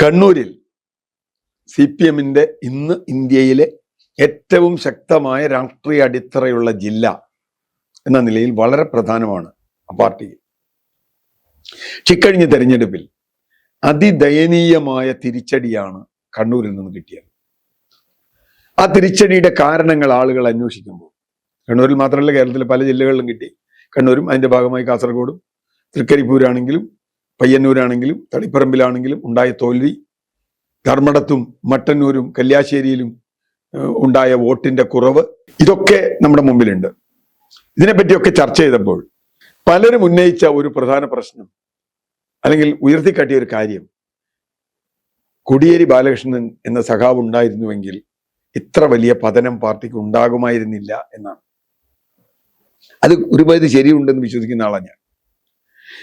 കണ്ണൂരിൽ CPM-ന്റെ ഇന്ന് ഇന്ത്യയിലെ ഏറ്റവും ശക്തമായ രാഷ്ട്രീയ അടിത്തറയുള്ള ജില്ല എന്ന നിലയിൽ വളരെ പ്രധാനമാണ് ആ പാർട്ടിക്ക്. ഇക്കഴിഞ്ഞ തെരഞ്ഞെടുപ്പിൽ അതിദയനീയമായ തിരിച്ചടിയാണ് കണ്ണൂരിൽ നിന്ന് കിട്ടിയത്. ആ തിരിച്ചടിയുടെ കാരണങ്ങൾ ആളുകൾ അന്വേഷിക്കുമ്പോൾ കണ്ണൂരിൽ മാത്രമല്ല കേരളത്തിലെ പല ജില്ലകളിലും കിട്ടി. കണ്ണൂരും അതിന്റെ ഭാഗമായി കാസർഗോഡും തൃക്കരിപ്പൂരാണെങ്കിലും പയ്യന്നൂരാണെങ്കിലും തളിപ്പറമ്പിലാണെങ്കിലും ഉണ്ടായ തോൽവി, ധർമ്മടത്തും മട്ടന്നൂരും കല്യാശ്ശേരിയിലും ഉണ്ടായ വോട്ടിന്റെ കുറവ്, ഇതൊക്കെ നമ്മുടെ മുമ്പിലുണ്ട്. ഇതിനെപ്പറ്റിയൊക്കെ ചർച്ച ചെയ്തപ്പോൾ പലരും ഉന്നയിച്ച ഒരു പ്രധാന പ്രശ്നം അല്ലെങ്കിൽ ഉയർത്തിക്കാട്ടിയ ഒരു കാര്യം, കോടിയേരി ബാലകൃഷ്ണൻ എന്ന സഖാവ് ഉണ്ടായിരുന്നുവെങ്കിൽ ഇത്ര വലിയ പതനം പാർട്ടിക്ക് ഉണ്ടാകുമായിരുന്നില്ല എന്നാണ്. അത് ഒരുപാട് ശരിയുണ്ടെന്ന് വിശ്വസിക്കുന്ന ആളാണ് ഞാൻ.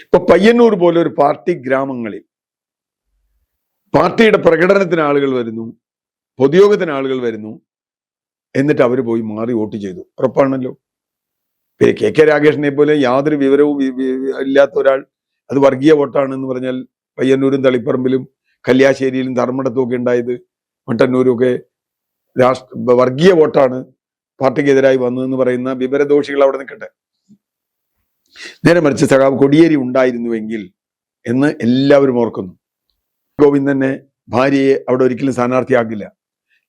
ഇപ്പൊ പയ്യന്നൂർ പോലെ ഒരു പാർട്ടി ഗ്രാമങ്ങളിൽ പാർട്ടിയുടെ പ്രകടനത്തിന് ആളുകൾ വരുന്നു, പൊതുയോഗത്തിന് ആളുകൾ വരുന്നു, എന്നിട്ട് അവർ പോയി മാറി വോട്ട് ചെയ്തു. ഉറപ്പാണല്ലോ. KK രാഗേഷിനെ പോലെ യാതൊരു വിവരവും ഇല്ലാത്ത ഒരാൾ അത് വർഗീയ വോട്ടാണെന്ന് പറഞ്ഞാൽ പയ്യന്നൂരും തളിപ്പറമ്പിലും കല്യാശ്ശേരിയിലും ധർമ്മടത്തും ഒക്കെ ഉണ്ടായത്, മട്ടന്നൂരും ഒക്കെ വർഗീയ വോട്ടാണ് പാർട്ടിക്കെതിരായി വന്നതെന്ന് പറയുന്ന വിവരദോഷികൾ അവിടെ നിൽക്കട്ടെ. നേരെ മറിച്ച് സഖാവ് കോടിയേരി ഉണ്ടായിരുന്നുവെങ്കിൽ എന്ന് എല്ലാവരും ഓർക്കുന്നു. ഗോവിന്ദനെ ഭാര്യയെ അവിടെ ഒരിക്കലും സ്ഥാനാർത്ഥിയാക്കില്ല.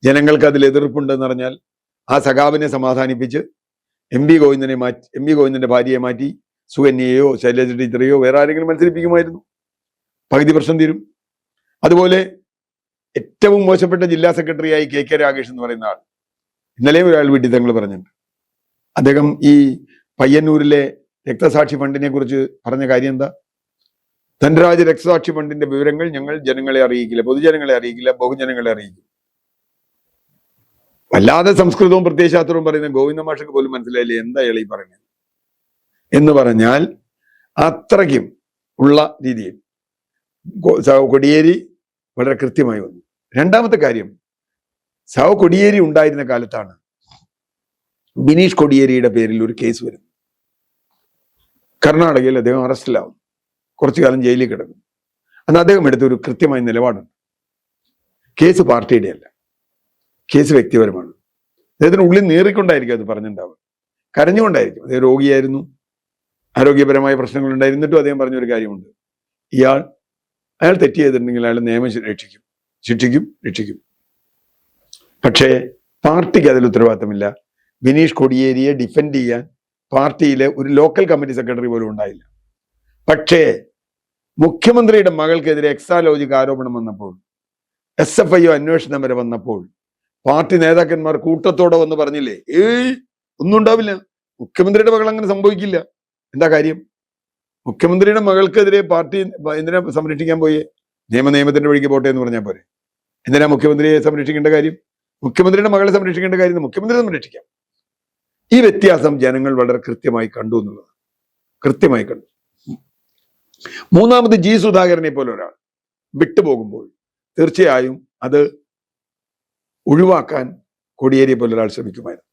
ജനങ്ങൾക്ക് അതിൽ എതിർപ്പുണ്ടെന്ന് പറഞ്ഞാൽ ആ സഖാവിനെ സമാധാനിപ്പിച്ച് എം പി ഗോവിന്ദന്റെ ഭാര്യയെ മാറ്റി സുകന്യയോ ശൈലജ ടീച്ചറെയോ വേറെ ആരെങ്കിലും മത്സരിപ്പിക്കുമായിരുന്നു. പകുതി പ്രശ്നം തീരും. അതുപോലെ ഏറ്റവും മോശപ്പെട്ട ജില്ലാ സെക്രട്ടറിയായി KK രാഗേഷ് എന്ന് പറയുന്ന ആൾ, ഇന്നലെയും ഒരാൾ വീട്ടിൽ തങ്ങൾ പറഞ്ഞിട്ടുണ്ട്. അദ്ദേഹം ഈ പയ്യന്നൂരിലെ രക്തസാക്ഷി ഫണ്ടിനെ കുറിച്ച് പറഞ്ഞ കാര്യം എന്താ? ധനരാജ് രക്തസാക്ഷി ഫണ്ടിന്റെ വിവരങ്ങൾ ഞങ്ങൾ ജനങ്ങളെ അറിയിക്കില്ല, പൊതുജനങ്ങളെ അറിയിക്കില്ല, ബഹുജനങ്ങളെ അറിയിക്കും. വല്ലാതെ സംസ്കൃതവും പ്രത്യയശാസ്ത്രവും പറയുന്ന ഗോവിന്ദ മാഷക്ക് പോലും മനസ്സിലായില്ലേ എന്താ ഈ പറയുന്നത് എന്ന് പറഞ്ഞാൽ അത്രയ്ക്കും ഉള്ള രീതിയിൽ കോടിയേരി വളരെ കൃത്യമായി വന്നു. രണ്ടാമത്തെ കാര്യം, കോടിയേരി ഉണ്ടായിരുന്ന കാലത്താണ് ബിനീഷ് കോടിയേരിയുടെ പേരിൽ ഒരു കേസ് വരുന്നത്. കർണാടകയിൽ അദ്ദേഹം അറസ്റ്റിലാവും, കുറച്ചു കാലം ജയിലിൽ കിടക്കും. അന്ന് അദ്ദേഹം എടുത്തൊരു കൃത്യമായ നിലപാടുണ്ട്. കേസ് പാർട്ടിയുടെ അല്ല, കേസ് വ്യക്തിപരമാണ്. അദ്ദേഹത്തിന് ഉള്ളിൽ നേറിക്കൊണ്ടായിരിക്കും അത് പറഞ്ഞിട്ടുണ്ടാവുക, കരഞ്ഞുകൊണ്ടായിരിക്കും. അദ്ദേഹം രോഗിയായിരുന്നു, ആരോഗ്യപരമായ പ്രശ്നങ്ങൾ ഉണ്ടായിരുന്നിട്ടും അദ്ദേഹം പറഞ്ഞൊരു കാര്യമുണ്ട്, അയാൾ തെറ്റ് ചെയ്തിട്ടുണ്ടെങ്കിൽ അയാൾ നിയമം ശിക്ഷിക്കും. പക്ഷേ പാർട്ടിക്ക് അതിൽ ഉത്തരവാദിത്തമില്ല. ബിനീഷ് കോടിയേരിയെ ഡിഫെൻഡ് ചെയ്യാൻ പാർട്ടിയിലെ ഒരു ലോക്കൽ കമ്മിറ്റി സെക്രട്ടറി പോലും ഉണ്ടായില്ല. പക്ഷേ മുഖ്യമന്ത്രിയുടെ മകൾക്കെതിരെ എക്സാലോജിക് ആരോപണം വന്നപ്പോൾ, SFI അന്വേഷണം വരെ വന്നപ്പോൾ പാർട്ടി നേതാക്കന്മാർ കൂട്ടത്തോടെ വന്ന് പറഞ്ഞില്ലേ, ഒന്നും ഉണ്ടാവില്ല, മുഖ്യമന്ത്രിയുടെ മകൾ അങ്ങനെ സംഭവിക്കില്ല. എന്താ കാര്യം? മുഖ്യമന്ത്രിയുടെ മകൾക്കെതിരെ പാർട്ടി എന്തിനാ സംരക്ഷിക്കാൻ പോയേ? നിയമത്തിന്റെ വഴിക്ക് പോട്ടെ എന്ന് പറഞ്ഞാൽ പോരെ. എന്തിനാ മുഖ്യമന്ത്രിയെ സംരക്ഷിക്കേണ്ട കാര്യം? മുഖ്യമന്ത്രിയുടെ മകളെ സംരക്ഷിക്കേണ്ട കാര്യം മുഖ്യമന്ത്രിയെ സംരക്ഷിക്കാം. ഈ വ്യത്യാസം ജനങ്ങൾ വളരെ കൃത്യമായി കണ്ടു എന്നുള്ളത്, കൃത്യമായി കണ്ടു. മൂന്നാമത്, G. സുധാകരനെ പോലെ ഒരാൾ വിട്ടുപോകുമ്പോൾ തീർച്ചയായും അത് ഒഴിവാക്കാൻ കോടിയേരിയെ പോലെ ഒരാൾ ശ്രമിക്കുമായിരുന്നു.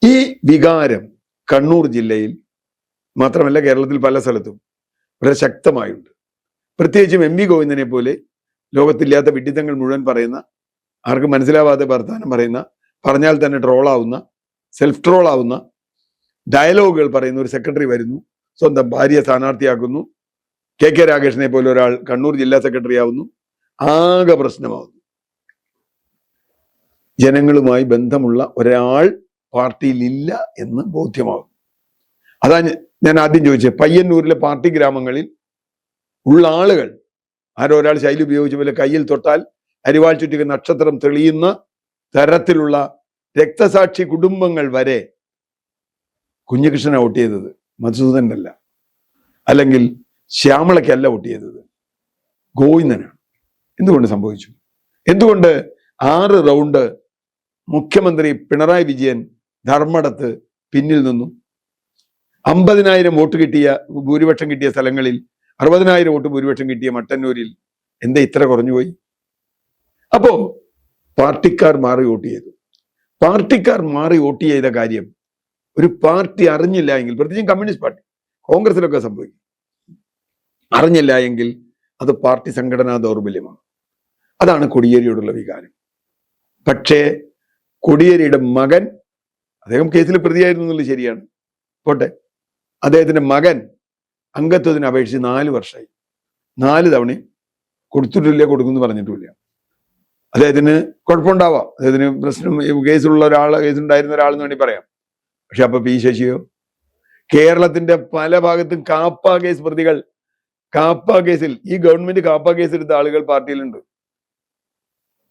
ഈ വികാരം കണ്ണൂർ ജില്ലയിൽ മാത്രമല്ല കേരളത്തിൽ പല സ്ഥലത്തും വളരെ ശക്തമായുണ്ട്. പ്രത്യേകിച്ചും MV ഗോവിന്ദനെ പോലെ ലോകത്തില്ലാത്ത വിഡിത്തങ്ങൾ മുഴുവൻ പറയുന്ന, ആർക്കും മനസ്സിലാവാതെ വർത്താനം പറയുന്ന, പറഞ്ഞാൽ തന്നെ ട്രോളാവുന്ന, സെൽഫ് ട്രോളാവുന്ന ഡയലോഗുകൾ പറയുന്ന ഒരു സെക്രട്ടറി വരുന്നു, സ്വന്തം ഭാര്യയെ സ്ഥാനാർത്ഥിയാക്കുന്നു, KK രാഗേഷിനെ പോലെ ഒരാൾ കണ്ണൂർ ജില്ലാ സെക്രട്ടറി ആവുന്നു, ആകെ പ്രശ്നമാവുന്നു. ജനങ്ങളുമായി ബന്ധമുള്ള ഒരാൾ പാർട്ടിയിൽ ഇല്ല എന്ന് ബോധ്യമാകും. അതാ ഞാൻ ആദ്യം ചോദിച്ചത്, പയ്യന്നൂരിലെ പാർട്ടി ഗ്രാമങ്ങളിൽ ഉള്ള ആളുകൾ ആരോ ഒരാൾ ശൈലി ഉപയോഗിച്ച പോലെ കയ്യിൽ തൊട്ടാൽ അരിവാൾ ചുറ്റിക നക്ഷത്രം തെളിയുന്ന തരത്തിലുള്ള രക്തസാക്ഷി കുടുംബങ്ങൾ വരെ കുഞ്ഞികൃഷ്ണനാണ് വോട്ട് ചെയ്തത്, മധുസൂദനല്ല, അല്ലെങ്കിൽ ശ്യാമളയ്ക്കല്ല വോട്ട് ചെയ്തത്, ഗോവിന്ദനാണ്. എന്തുകൊണ്ട് സംഭവിച്ചു? എന്തുകൊണ്ട് 6 റൗണ്ട് മുഖ്യമന്ത്രി പിണറായി വിജയൻ ധർമ്മടത്ത് പിന്നിൽ നിന്നു? 50,000 വോട്ട് കിട്ടിയ ഭൂരിപക്ഷം കിട്ടിയ സ്ഥലങ്ങളിൽ 60,000 വോട്ട് ഭൂരിപക്ഷം കിട്ടിയ മട്ടന്നൂരിൽ എന്താ ഇത്ര കുറഞ്ഞുപോയി? അപ്പോ പാർട്ടിക്കാർ മാറി വോട്ട് ചെയ്തു. പാർട്ടിക്കാർ മാറി വോട്ട് ചെയ്ത കാര്യം ഒരു പാർട്ടി അറിഞ്ഞില്ല എങ്കിൽ, പ്രത്യേകിച്ചും കമ്മ്യൂണിസ്റ്റ് പാർട്ടി, കോൺഗ്രസിലൊക്കെ സംഭവിക്കും, അറിഞ്ഞില്ല എങ്കിൽ അത് പാർട്ടി സംഘടനാ ദൗർബല്യമാണ്. അതാണ് കോടിയേരിയോടുള്ള വികാരം. പക്ഷേ കോടിയേരിയുടെ മകൻ, അദ്ദേഹം കേസിൽ പ്രതിയായിരുന്നു എന്നുള്ളത് ശരിയാണ്, പോട്ടെ, അദ്ദേഹത്തിന്റെ മകൻ അംഗത്വത്തിന് അപേക്ഷിച്ച് 4 വർഷമായി. 4 തവണയും കൊടുത്തിട്ടില്ല, കൊടുക്കുമെന്ന് പറഞ്ഞിട്ടില്ല. അദ്ദേഹത്തിന് കുഴപ്പമുണ്ടാവാം, അദ്ദേഹത്തിന് പ്രശ്നം, കേസുണ്ടായിരുന്ന ഒരാളെന്ന് വേണ്ടി പറയാം. പക്ഷെ അപ്പൊ പി ശശിയോ? കേരളത്തിന്റെ പല ഭാഗത്തും കാപ്പ കേസ് പ്രതികൾ, കാപ്പ കേസിൽ, ഈ ഗവൺമെന്റ് കാപ്പ കേസ് എടുത്ത ആളുകൾ പാർട്ടിയിലുണ്ട്.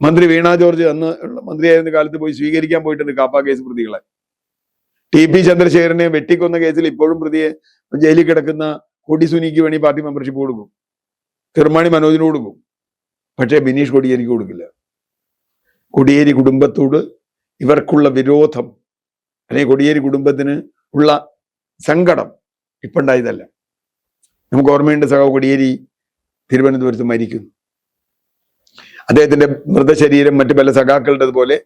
മന്ത്രി വീണ ജോർജ് അന്ന് മന്ത്രിയായിരുന്ന കാലത്ത് പോയി സ്വീകരിക്കാൻ പോയിട്ടുണ്ട് കാപ്പ കേസ് പ്രതികളെ. ടി.പി. ചന്ദ്രശേഖരനെ വെട്ടിക്കൊന്ന കേസിൽ ഇപ്പോഴും പ്രതിയെ ജയിലിൽ കിടക്കുന്ന കൊടി സുനിക്ക് വേണ്ടി പാർട്ടി മെമ്പർഷിപ്പ് കൊടുക്കും, കിർമാണി മനോജിന് കൊടുക്കും. പക്ഷേ ബിനീഷ് കോടിയേരിക്ക് കൊടുക്കില്ല. കോടിയേരി കുടുംബത്തോട് ഇവർക്കുള്ള വിരോധം, അല്ലെങ്കിൽ കോടിയേരി കുടുംബത്തിന് ഉള്ള സങ്കടം ഇപ്പൊ ഉണ്ടായതല്ല. നമുക്ക് ഓർമ്മയുണ്ട്, സഖാവ് കോടിയേരി തിരുവനന്തപുരത്ത് മരിക്കുന്നു. അദ്ദേഹത്തിന്റെ മൃതശരീരം മറ്റു പല സഖാക്കളുടേതുപോലെ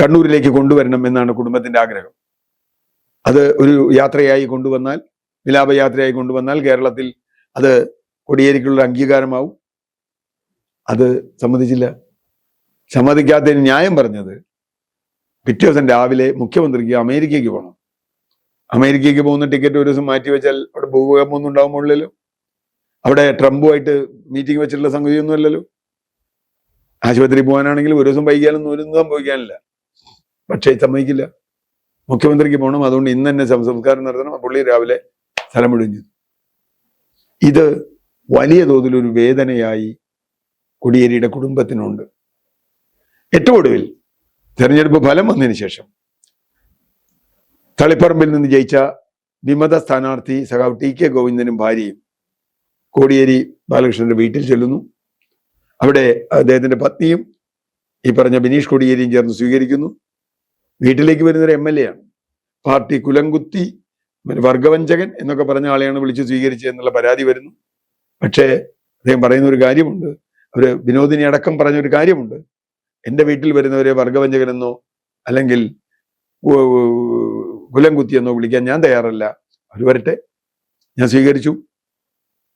കണ്ണൂരിലേക്ക് കൊണ്ടുവരണം എന്നാണ് കുടുംബത്തിന്റെ ആഗ്രഹം. അത് ഒരു യാത്രയായി കൊണ്ടുവന്നാൽ, വിലാപയാത്രയായി കൊണ്ടുവന്നാൽ കേരളത്തിൽ അത് കോടിയേരിക്കുള്ള അംഗീകാരമാവും. അത് സമ്മതിച്ചില്ല. സമ്മതിക്കാത്തതിന് ന്യായം പറഞ്ഞത്, പിറ്റേ ദിവസം രാവിലെ മുഖ്യമന്ത്രിക്ക് അമേരിക്കയ്ക്ക് പോകണം. അമേരിക്കയ്ക്ക് പോകുന്ന ടിക്കറ്റ് ഒരു ദിവസം മാറ്റി വെച്ചാൽ അവിടെ ഭൂകമ്പമൊന്നും ഉണ്ടാകുമ്പോഴല്ലോ, അവിടെ ട്രംപുമായിട്ട് മീറ്റിംഗ് വെച്ചിട്ടുള്ള സംഗതിയൊന്നും അല്ലല്ലോ. ആശുപത്രി പോകാനാണെങ്കിൽ ഒരു ദിവസം വൈകിയാലൊന്നും ഒരു സംഭവിക്കാനില്ല. പക്ഷേ സമ്മതിക്കില്ല, മുഖ്യമന്ത്രിക്ക് പോകണം, അതുകൊണ്ട് ഇന്ന് തന്നെ സംസ്കാരം നടത്തണം. പുള്ളി രാവിലെ സ്ഥലം വിടുന്നു. ഇത് വലിയ തോതിലൊരു വേദനയായി കോടിയേരിയുടെ കുടുംബത്തിനുണ്ട്. ഏറ്റവും ഒടുവിൽ തെരഞ്ഞെടുപ്പ് ഫലം വന്നതിന് ശേഷം തളിപ്പറമ്പിൽ നിന്ന് ജയിച്ച വിമത സ്ഥാനാർത്ഥി സഖാവ് ടി.കെ. ഗോവിന്ദനും ഭാര്യയും കോടിയേരി ബാലകൃഷ്ണന്റെ വീട്ടിൽ ചെല്ലുന്നു. അവിടെ അദ്ദേഹത്തിന്റെ പത്നിയും ഈ പറഞ്ഞ ബിനീഷ് കോടിയേരിയും ചേർന്ന് സ്വീകരിക്കുന്നു. വീട്ടിലേക്ക് വരുന്നൊരു MLA ആണ്. പാർട്ടി കുലംകുത്തി, വർഗവഞ്ചകൻ എന്നൊക്കെ പറഞ്ഞ ആളെയാണ് വിളിച്ച് സ്വീകരിച്ചത് എന്നുള്ള പരാതി വരുന്നു. പക്ഷേ അദ്ദേഹം പറയുന്ന ഒരു കാര്യമുണ്ട്, വിനോദിനി അടക്കം പറഞ്ഞൊരു കാര്യമുണ്ട്, എൻ്റെ വീട്ടിൽ വരുന്നവരെ വർഗവഞ്ചകനെന്നോ അല്ലെങ്കിൽ കുലംകുത്തിയെന്നോ വിളിക്കാൻ ഞാൻ തയ്യാറല്ല, അവർ വരട്ടെ, ഞാൻ സ്വീകരിച്ചു.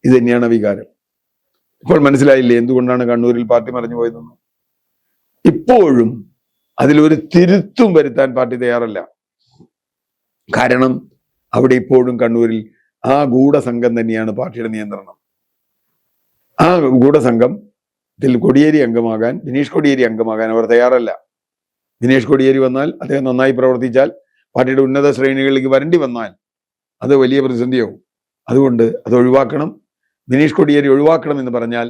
ഇത് തന്നെയാണ് വികാരം. ഇപ്പോൾ മനസ്സിലായില്ലേ എന്തുകൊണ്ടാണ് കണ്ണൂരിൽ പാർട്ടി മറിഞ്ഞു പോയതെന്ന്? ഇപ്പോഴും അതിലൊരു തിരുത്തും വരുത്താൻ പാർട്ടി തയ്യാറല്ല. കാരണം അവിടെ ഇപ്പോഴും കണ്ണൂരിൽ ആ ഗൂഢസംഘം തന്നെയാണ് പാർട്ടിയുടെ നിയന്ത്രണം. ആ ഗൂഢസംഘത്തിൽ കോടിയേരി അംഗമാകാൻ, ബിനീഷ് കോടിയേരി അംഗമാകാൻ അവർ തയ്യാറല്ല. ബിനീഷ് കോടിയേരി വന്നാൽ, അദ്ദേഹം നന്നായി പ്രവർത്തിച്ചാൽ, പാർട്ടിയുടെ ഉന്നത ശ്രേണികളിലേക്ക് വരേണ്ടി വന്നാൽ അത് വലിയ പ്രതിസന്ധിയാവും. അതുകൊണ്ട് അത് ഒഴിവാക്കണം. ബിനീഷ് കോടിയേരി ഒഴിവാക്കണം എന്ന് പറഞ്ഞാൽ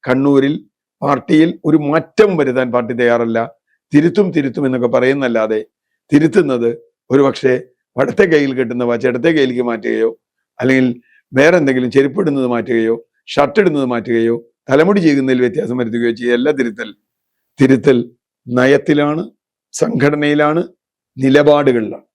കണ്ണൂരിൽ പാർട്ടിയിൽ ഒരു മാറ്റം വരുത്താൻ പാർട്ടി തയ്യാറല്ല. തിരുത്തും എന്നൊക്കെ പറയുന്നല്ലാതെ തിരുത്തുന്നത് ഒരുപക്ഷെ വടത്തെ കയ്യിൽ കെട്ടുന്ന വാച്ച് ഇടത്തെ കയ്യിലേക്ക് മാറ്റുകയോ, അല്ലെങ്കിൽ വേറെ എന്തെങ്കിലും ചെരുപ്പിടുന്നത് മാറ്റുകയോ, ഷർട്ട് ഇടുന്നത് മാറ്റുകയോ, തലമുടി ചെയ്യുന്നതിൽ വ്യത്യാസം വരുത്തുകയോ ചെയ്യല്ല തിരുത്തൽ നയത്തിലാണ്, സംഘടനയിലാണ്, നിലപാടുകളിലാണ്.